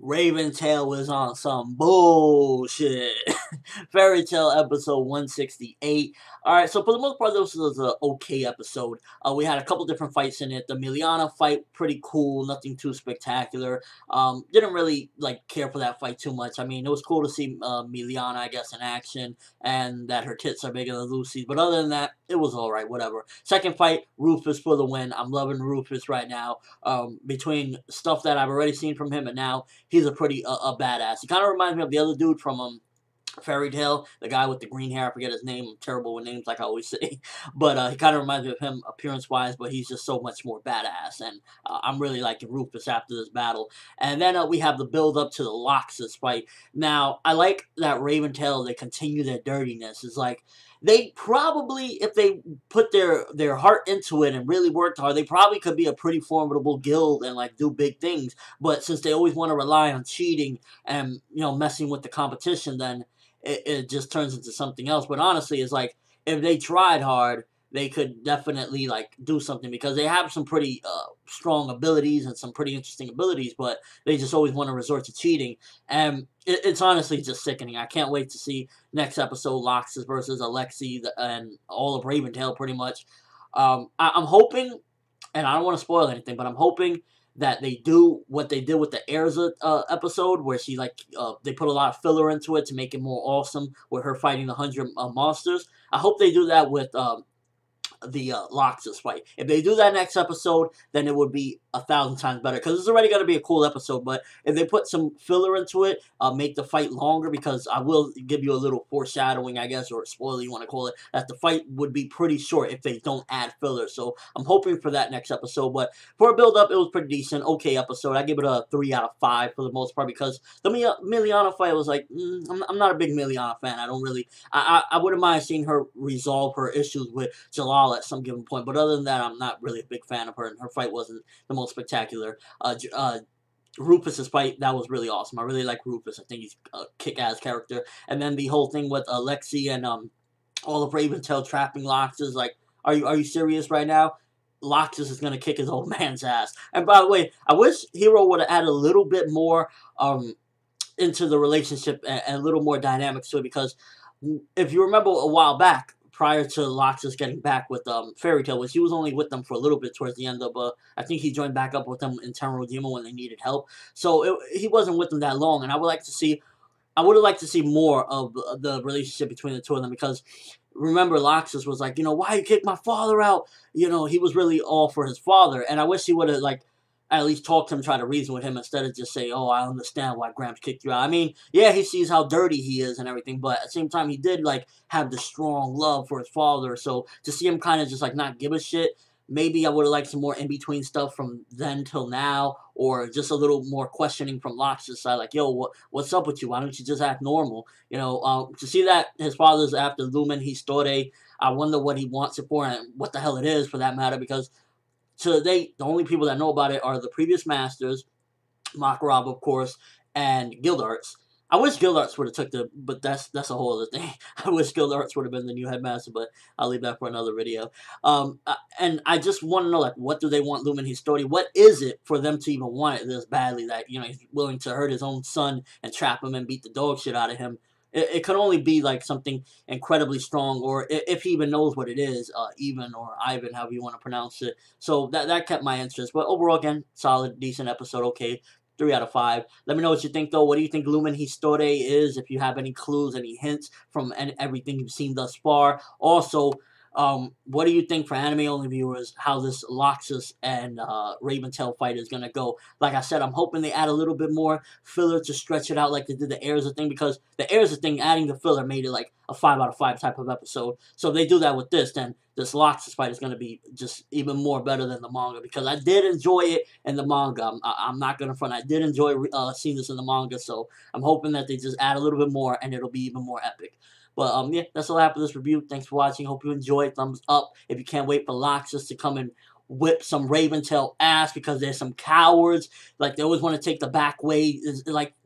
Raventail was on some bullshit. Fairy Tale episode 168. Alright, so for the most part, this was an okay episode. We had a couple different fights in it. The Milliana fight, pretty cool, nothing too spectacular. Didn't really care for that fight too much. I mean, it was cool to see Milliana, I guess, in action, and that her tits are bigger than Lucy's. But other than that, it was alright, whatever. Second fight, Rufus for the win. I'm loving Rufus right now. Between stuff that I've already seen from him and now, he's a pretty a badass. He kind of reminds me of the other dude from Fairy Tale, the guy with the green hair. I forget his name. I'm terrible with names, like I always say. But he kind of reminds me of him appearance-wise, but he's just so much more badass. And I'm really liking Rufus after this battle. And then we have the build-up to the Laxus fight. Now, I like that Raventail, they continue their dirtiness. It's like, they probably, if they put their heart into it and really worked hard, they probably could be a pretty formidable guild and do big things. But since they always want to rely on cheating and messing with the competition, then it just turns into something else. But honestly, it's like, if they tried hard, they could definitely do something, because they have some pretty strong abilities and some pretty interesting abilities, but they just always want to resort to cheating, and it's honestly just sickening. I can't wait to see next episode, Laxus versus Alexi and all of Raventail, pretty much. I'm hoping, and I don't want to spoil anything, but I'm hoping that they do what they did with the Erza episode, where she they put a lot of filler into it to make it more awesome, with her fighting the 100 monsters. I hope they do that with the Laxus fight. If they do that next episode, then it would be 1,000 times better, because it's already going to be a cool episode. But if they put some filler into it, make the fight longer, because I will give you a little foreshadowing, I guess, or spoiler you want to call it, that the fight would be pretty short if they don't add filler. So I'm hoping for that next episode. But for a build-up, it was pretty decent, okay episode. I give it a 3 out of 5 for the most part, because the Milliana fight was I'm not a big Milliana fan. I don't really, I wouldn't mind seeing her resolve her issues with Jalal at some given point, but other than that, I'm not really a big fan of her, and her fight wasn't the most spectacular. Rufus's fight, that was really awesome. I really like Rufus. I think he's a kick-ass character. And then the whole thing with Alexi and all of Raventail trapping Laxus, are you serious right now? Laxus is gonna kick his old man's ass. And by the way, I wish Hero would have added a little bit more into the relationship and a little more dynamics to it, because if you remember a while back, prior to Laxus getting back with Fairy Tale, which he was only with them for a little bit towards the end of, I think he joined back up with them in Terra Demo when they needed help. So he wasn't with them that long, and I would have liked to see more of the relationship between the two of them, because remember, Laxus was like, why you kicked my father out? He was really all for his father, and I wish he would have at least talk to him, try to reason with him, instead of just say, oh, I understand why Gramps kicked you out. I mean, yeah, he sees how dirty he is and everything, but at the same time, he did, have the strong love for his father. So to see him kind of just, not give a shit, maybe I would have liked some more in-between stuff from then till now, or just a little more questioning from Laxus' side, yo, what's up with you? Why don't you just act normal? To see that his father's after Lumen Histore, I wonder what he wants it for, and what the hell it is, for that matter, because to date, the only people that know about it are the previous masters, Makarov, of course, and Guildarts. I wish Guildarts would have took but that's a whole other thing. I wish Guildarts would have been the new headmaster, but I'll leave that for another video. And I just want to know, what do they want Lumen Histori? What is it for them to even want it this badly, that, he's willing to hurt his own son and trap him and beat the dog shit out of him? It could only be something incredibly strong, or if he even knows what it is, even, or Ivan, however you want to pronounce it. So that kept my interest. But overall, again, solid, decent episode. Okay, 3 out of 5. Let me know what you think, though. What do you think Lumen Histore is? If you have any clues, any hints from everything you've seen thus far. Also, what do you think, for anime-only viewers, how this Laxus and Raventail fight is going to go? Like I said, I'm hoping they add a little bit more filler to stretch it out like they did the Erza thing, because the Erza thing, adding the filler, made it a 5 out of 5 type of episode. So if they do that with this, then this Laxus fight is going to be just even more better than the manga, because I did enjoy it in the manga. I'm not going to front. I did enjoy seeing this in the manga, so I'm hoping that they just add a little bit more and it'll be even more epic. But yeah, that's all I have for this review. Thanks for watching. Hope you enjoyed. Thumbs up if you can't wait for Laxus to come and whip some Raventail ass, because there's some cowards. They always want to take the back way.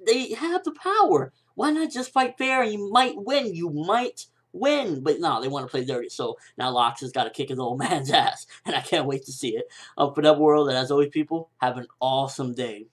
They have the power. Why not just fight fair and you might win? You might win. But no, they want to play dirty. So now Laxus got to kick his old man's ass. And I can't wait to see it. ForneverWorld, and as always, people, have an awesome day.